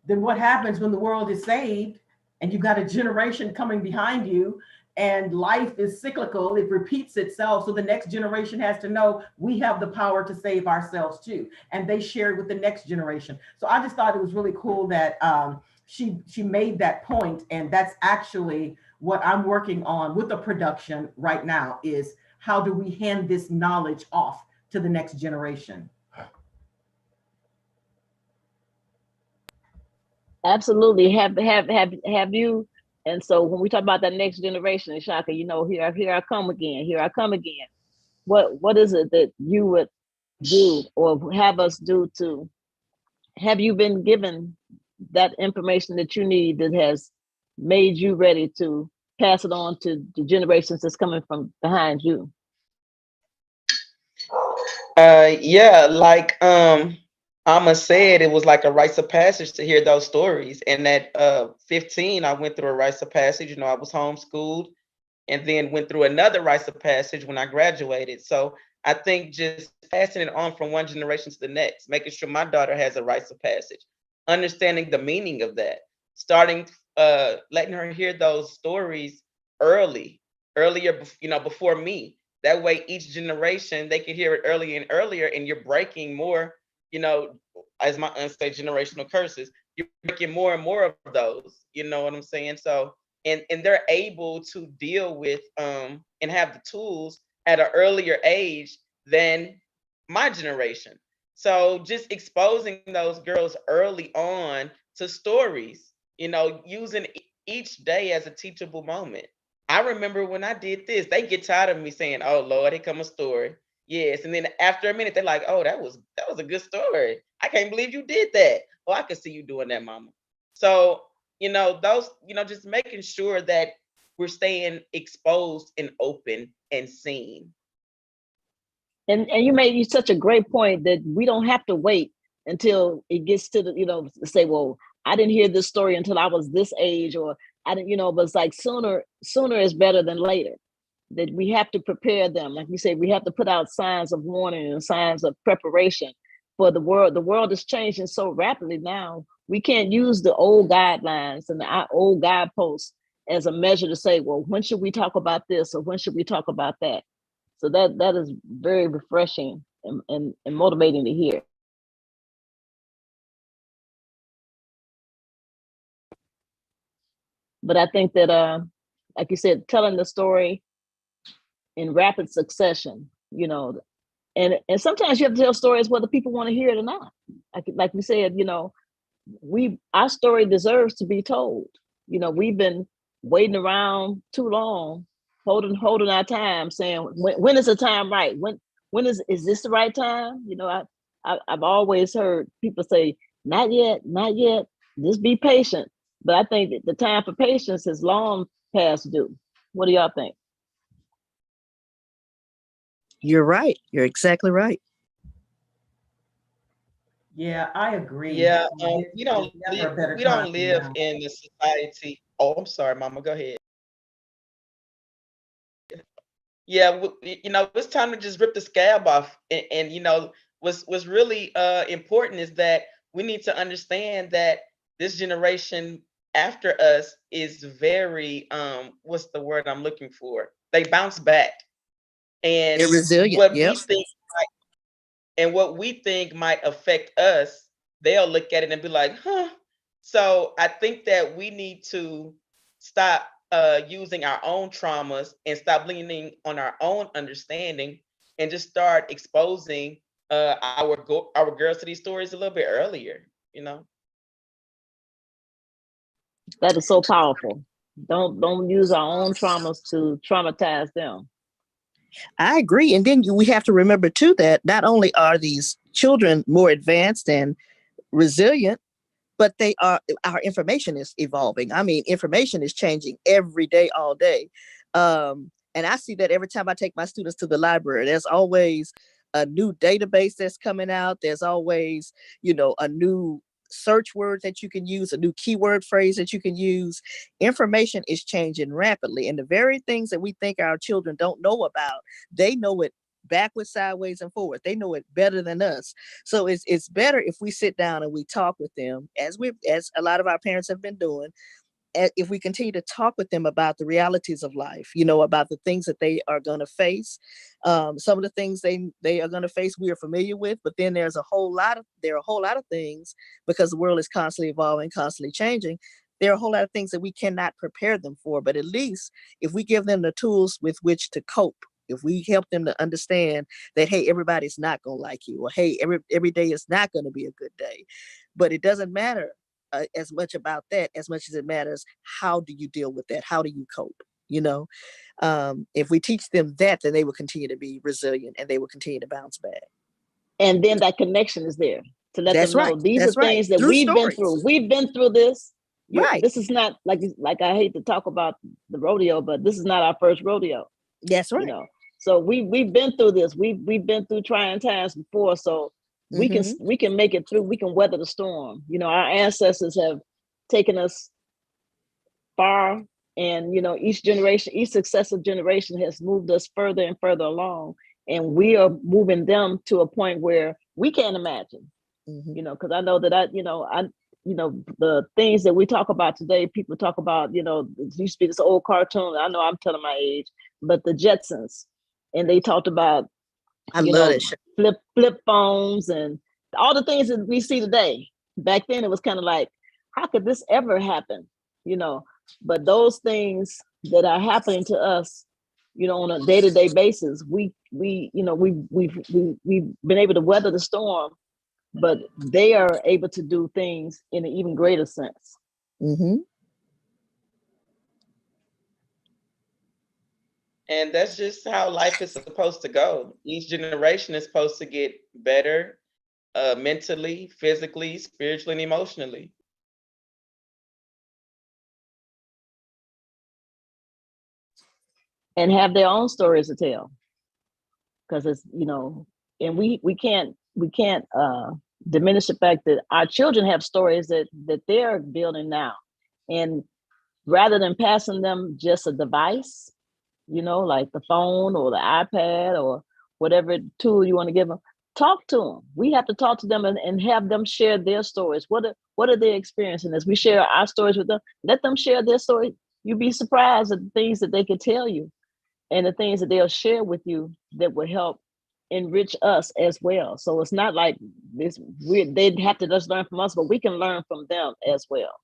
Then what happens when the world is saved and you've got a generation coming behind you, and life is cyclical, it repeats itself. So the next generation has to know we have the power to save ourselves too. And they shared with the next generation. So I just thought it was really cool that she made that point. And that's actually what I'm working on with the production right now, is how do we hand this knowledge off to the next generation? Absolutely. Have you? And so when we talk about that next generation, Shaka, here I come again. Here I come again. What is it that you would do or have us do to have you been given that information that you need that has made you ready to pass it on to the generations that's coming from behind you? Yeah, like Amma said, it was like a rites of passage to hear those stories. And at 15, I went through a rites of passage. I was homeschooled, and then went through another rites of passage when I graduated. So I think just passing it on from one generation to the next, making sure my daughter has a rites of passage, understanding the meaning of that, starting letting her hear those stories earlier, before me. That way, each generation they can hear it earlier and earlier, and you're breaking more. You know, as my aunt say, generational curses. You're breaking more and more of those. You know what I'm saying? So, and they're able to deal with and have the tools at an earlier age than my generation. So just exposing those girls early on to stories, using each day as a teachable moment. I remember when I did this, they get tired of me saying, "Oh Lord, here come a story." Yes, and then after a minute, they're like, "Oh, that was a good story. I can't believe you did that. Oh, I could see you doing that, Mama." So those, just making sure that we're staying exposed and open and seen. And you made such a great point that we don't have to wait until it gets to the, say, well, I didn't hear this story until I was this age, or I didn't, but it's like sooner is better than later. That we have to prepare them. Like you say, we have to put out signs of warning and signs of preparation for the world. The world is changing so rapidly now. We can't use the old guidelines and the old guideposts as a measure to say, well, when should we talk about this or when should we talk about that? So that is very refreshing and motivating to hear. But I think that like you said, telling the story in rapid succession, and sometimes you have to tell stories whether people want to hear it or not. Like we said, our story deserves to be told. We've been waiting around too long, holding our time, saying when is the time right? When is this the right time? I've always heard people say, not yet, not yet. Just be patient. But I think that the time for patience is long past due. What do y'all think? You're right. You're exactly right. Yeah, I agree. Yeah, There's never a better we time don't than live now. in the society. Oh, I'm sorry, Mama. Go ahead. Yeah, it's time to just rip the scab off. And what's really important is that we need to understand that this generation after us is very what's the word I'm looking for? they bounce back. They're And resilient. what Yep. we think might affect us, they'll look at it and be like, huh. So I think that we need to stop using our own traumas and stop leaning on our own understanding and just start exposing our girls to these stories a little bit earlier, you know. That is so powerful. Don't use our own traumas to traumatize them. I agree. And then we have to remember too that not only are these children more advanced and resilient, but our information is evolving. I mean, information is changing every day, all day. And I see that every time I take my students to the library. There's always a new database that's coming out. There's always, a new search word that you can use, a new keyword phrase that you can use. Information is changing rapidly. And the very things that we think our children don't know about, they know it backwards, sideways, and forward. They know it better than us. So it's better if we sit down and we talk with them, as a lot of our parents have been doing. If we continue to talk with them about the realities of life, about the things that they are going to face. Some of the things they are going to face, we are familiar with, but then there are a whole lot of things, because the world is constantly evolving, constantly changing. There are a whole lot of things that we cannot prepare them for, but at least if we give them the tools with which to cope, if we help them to understand that, hey, everybody's not going to like you, or hey, every day is not going to be a good day, but it doesn't matter as much about that, as much as it matters, how do you deal with that? How do you cope? If we teach them that, then they will continue to be resilient and they will continue to bounce back. And then that connection is there to let That's them know right. these That's are right. things that Through we've been stories. through. We've been through this. Right. This is not like I hate to talk about the rodeo, but this is not our first rodeo. That's right. So we've been through this. We've been through trying times before. So we can make it through. We can weather the storm. Our ancestors have taken us far, and each successive generation has moved us further and further along, and we are moving them to a point where we can't imagine. Because I know that the things that we talk about today, people talk about, it used to be this old cartoon. I know I'm telling my age, but the Jetsons, and they talked about, I love it. Flip phones and all the things that we see today. Back then, it was kind of like, how could this ever happen? But those things that are happening to us, on a day-to-day basis, we've been able to weather the storm, but they are able to do things in an even greater sense. And that's just how life is supposed to go. Each generation is supposed to get better mentally, physically, spiritually, and emotionally. And have their own stories to tell. Because it's, and we can't diminish the fact that our children have stories that they're building now. And rather than passing them just a device, like the phone or the iPad or whatever tool you want to give them, talk to them. We have to talk to them and have them share their stories. What are they experiencing? As we share our stories with them, let them share their story. You'd be surprised at the things that they could tell you and the things that they'll share with you that will help enrich us as well. So it's not like they'd have to just learn from us, but we can learn from them as well.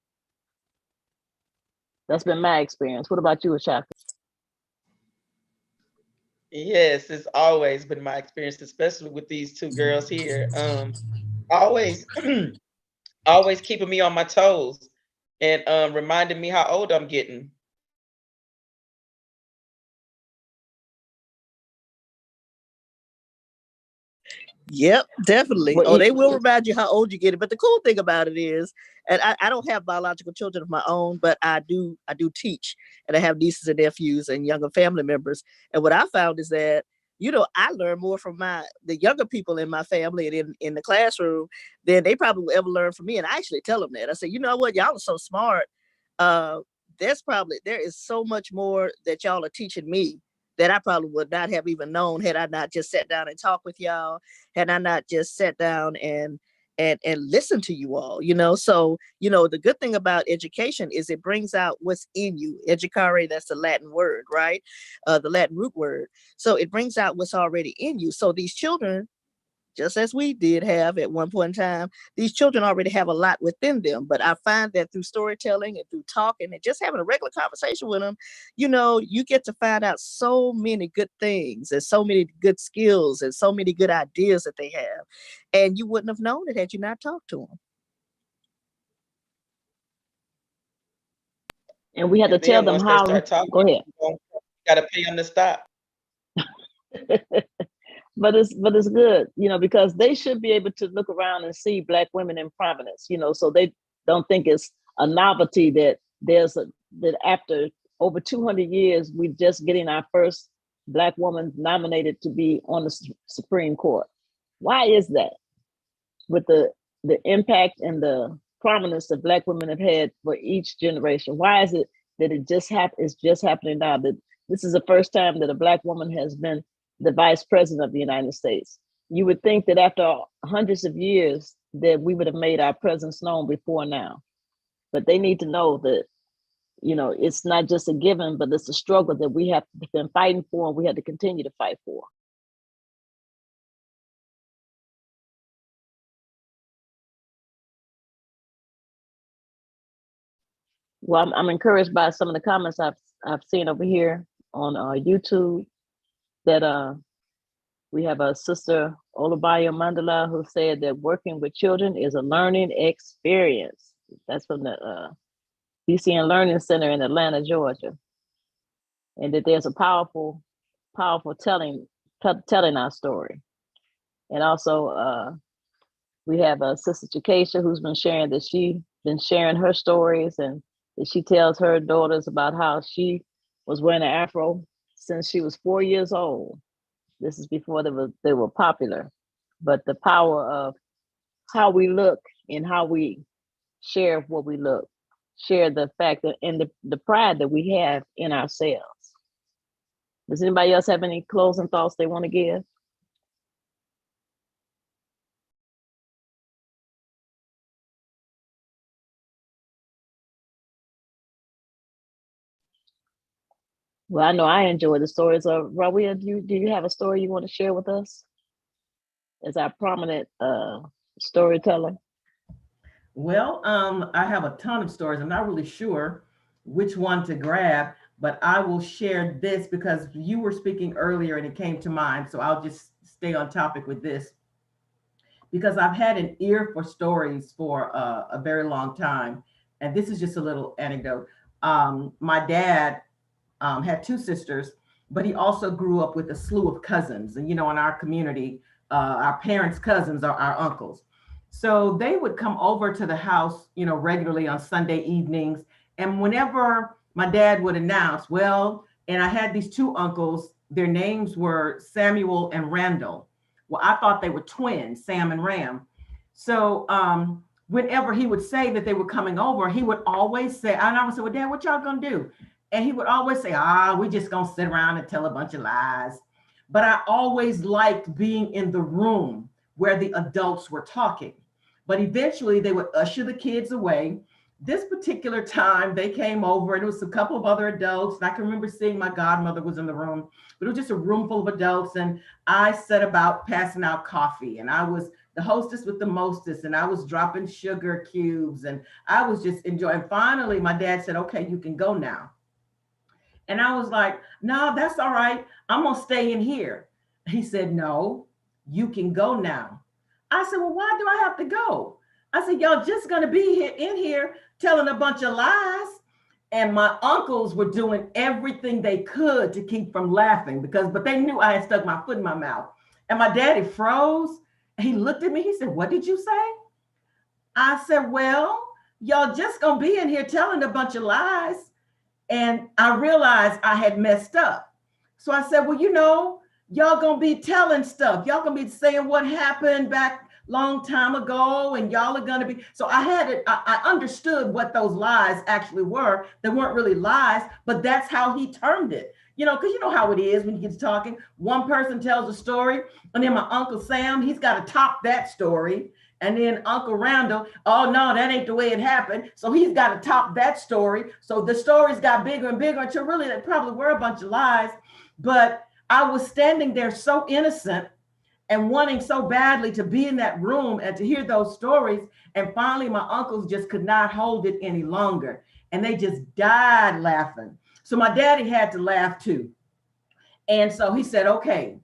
That's been my experience. What about you, Shaka? Yes, it's always been my experience, especially with these two girls here. Always, always keeping me on my toes and reminding me how old I'm getting. Yep, definitely. Well, Oh, they will remind you how old you get. But the cool thing about it is, and I don't have biological children of my own, but I do teach, and I have nieces and nephews and younger family members. And what I found is that, I learn more from the younger people in my family and in the classroom than they probably will ever learn from me. And I actually tell them that. I say, you know what, y'all are so smart. There is so much more that y'all are teaching me that I probably would not have even known had I not just sat down and talked with y'all, had I not just sat down and and listen to you all, So, the good thing about education is it brings out what's in you. Educare, that's the Latin word, right? The Latin root word. So it brings out what's already in you. So these children, just as we did have at one point in time, these children already have a lot within them. But I find that through storytelling and through talking and just having a regular conversation with them, you get to find out so many good things and so many good skills and so many good ideas that they have. And you wouldn't have known it had you not talked to them. And we had to And tell then them once they how. start talking, Go ahead. you got to pay them to stop. But it's good, because they should be able to look around and see Black women in prominence, so they don't think it's a novelty that that after over 200 years, we're just getting our first Black woman nominated to be on the Supreme Court. Why is that? With the impact and the prominence that Black women have had for each generation, why is it that it's just happening now? That this is the first time that a Black woman has been the vice president of the United States. You would think that after hundreds of years that we would have made our presence known before now. But they need to know that, it's not just a given, but it's a struggle that we have been fighting for and we have to continue to fight for. Well, I'm encouraged by some of the comments I've seen over here on YouTube that we have a sister Olubayo Mandela who said that working with children is a learning experience. That's from the BCN Learning Center in Atlanta, Georgia, and that there's a powerful telling our story. And also, we have a sister Chakesha who's been sharing that she been sharing her stories, and that she tells her daughters about how she was wearing an afro since she was 4 years old. This is before they were popular, but the power of how we look and how we share what we look, share the fact that and the pride that we have in ourselves. Does anybody else have any closing thoughts they want to give? Well, I know I enjoy the stories. Rawia, do you have a story you want to share with us as our prominent storyteller? Well, I have a ton of stories. I'm not really sure which one to grab, but I will share this because you were speaking earlier and it came to mind. So I'll just stay on topic with this because I've had an ear for stories for a very long time. And this is just a little anecdote. My dad had two sisters, but he also grew up with a slew of cousins. And, in our community, our parents' cousins are our uncles. So they would come over to the house, regularly on Sunday evenings. And whenever my dad would announce, well, and I had these two uncles, their names were Samuel and Randall. Well, I thought they were twins, Sam and Ram. So whenever he would say that they were coming over, he would always say, and I would say, well, Dad, what y'all gonna do? And he would always say, we just gonna sit around and tell a bunch of lies. But I always liked being in the room where the adults were talking. But eventually they would usher the kids away. This particular time they came over and it was a couple of other adults. And I can remember seeing my godmother was in the room, but it was just a room full of adults. And I set about passing out coffee, and I was the hostess with the mostest, and I was dropping sugar cubes, and I was just enjoying. Finally, my dad said, okay, you can go now. And I was like, no, that's all right. I'm going to stay in here. He said, no, you can go now. I said, well, why do I have to go? I said, y'all just going to be here in here telling a bunch of lies. And my uncles were doing everything they could to keep from laughing but they knew I had stuck my foot in my mouth. And my daddy froze. He looked at me. He said, what did you say? I said, well, y'all just going to be in here telling a bunch of lies. And I realized I had messed up. So I said, well, y'all gonna be telling stuff. Y'all gonna be saying what happened back long time ago, and y'all are gonna be. So I understood what those lies actually were. They weren't really lies, but that's how he termed it. Because you know how it is when you get to talking. One person tells a story, and then my Uncle Sam, he's got to top that story. And then Uncle Randall, oh no, that ain't the way it happened. So he's got to top that story. So the stories got bigger and bigger until really they probably were a bunch of lies. But I was standing there so innocent and wanting so badly to be in that room and to hear those stories. And finally, my uncles just could not hold it any longer. And they just died laughing. So my daddy had to laugh too. And so he said, okay,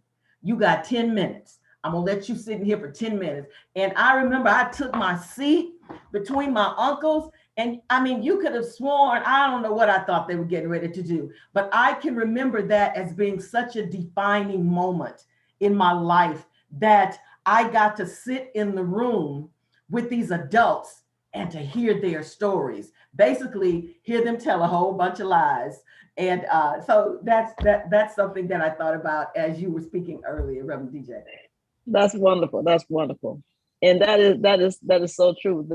you got 10 minutes. I'm going to let you sit in here for 10 minutes. And I remember I took my seat between my uncles. And I mean, you could have sworn, I don't know what I thought they were getting ready to do, but I can remember that as being such a defining moment in my life that I got to sit in the room with these adults and to hear their stories, basically hear them tell a whole bunch of lies. And so that's something that I thought about as you were speaking earlier, Reverend DJ. That's wonderful. That's wonderful. And that is so true.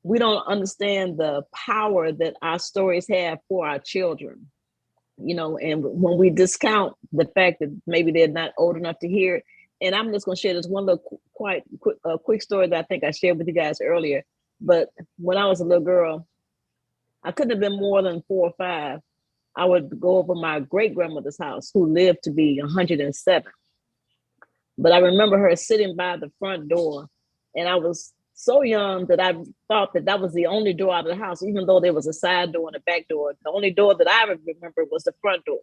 We don't understand the power that our stories have for our children. And when we discount the fact that maybe they're not old enough to hear it. And I'm just going to share this one little quick story that I think I shared with you guys earlier. But when I was a little girl, I couldn't have been more than 4 or 5. I would go over my great grandmother's house, who lived to be 107. But I remember her sitting by the front door, and I was so young that I thought that was the only door out of the house, even though there was a side door and a back door. The only door that I remember was the front door.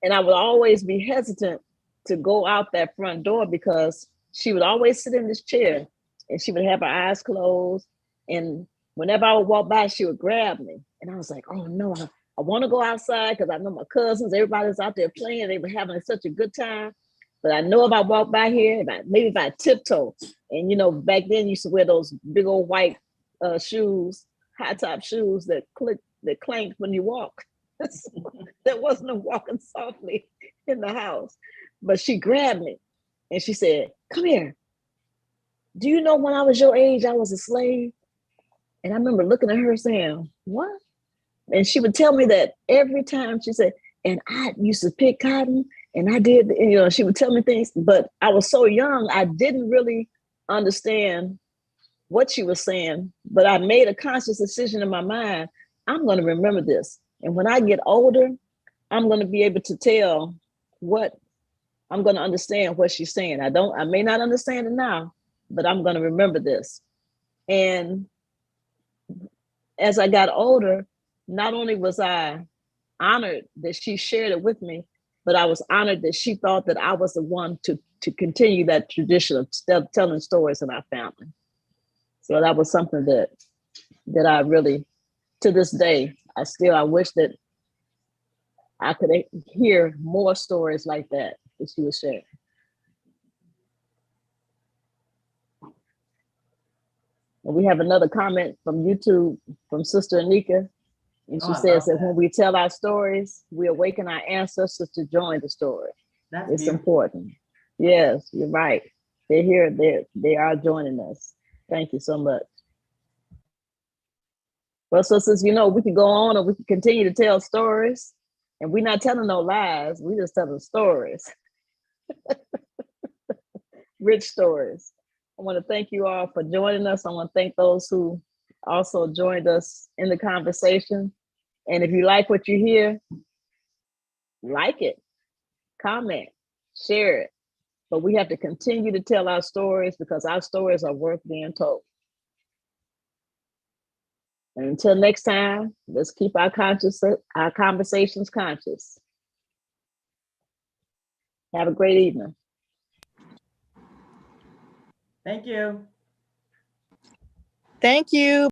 And I would always be hesitant to go out that front door because she would always sit in this chair and she would have her eyes closed. And whenever I would walk by, she would grab me. And I was like, oh no, I want to go outside because I know my cousins, everybody's out there playing. They were having such a good time. But I know if I walk by here, maybe if I tiptoe, and back then you used to wear those big old white shoes, high top shoes that clanked when you walk. There wasn't no walking softly in the house. But she grabbed me and she said, come here. Do you know when I was your age, I was a slave? And I remember looking at her saying, what? And she would tell me that every time. She said, and I used to pick cotton and I did, she would tell me things, but I was so young, I didn't really understand what she was saying, but I made a conscious decision in my mind, I'm going to remember this. And when I get older, I'm going to be able to tell I'm going to understand what she's saying. I may not understand it now, but I'm going to remember this. And as I got older, not only was I honored that she shared it with me, but I was honored that she thought that I was the one to continue that tradition of telling stories in our family. So that was something that I really, to this day, I wish that I could hear more stories like that she was sharing. And we have another comment from YouTube from Sister Anika. And she says that when we tell our stories, we awaken our ancestors to join the story. It's beautiful. Important. Yes, you're right. They're here. They are joining us. Thank you so much. Well, sisters, we can go on and we can continue to tell stories. And we're not telling no lies. We're just telling stories. Rich stories. I want to thank you all for joining us. I want to thank those who also joined us in the conversation. And if you like what you hear, like it, comment, share it. But we have to continue to tell our stories because our stories are worth being told. And until next time, let's keep our conversations conscious. Have a great evening. Thank you. Thank you.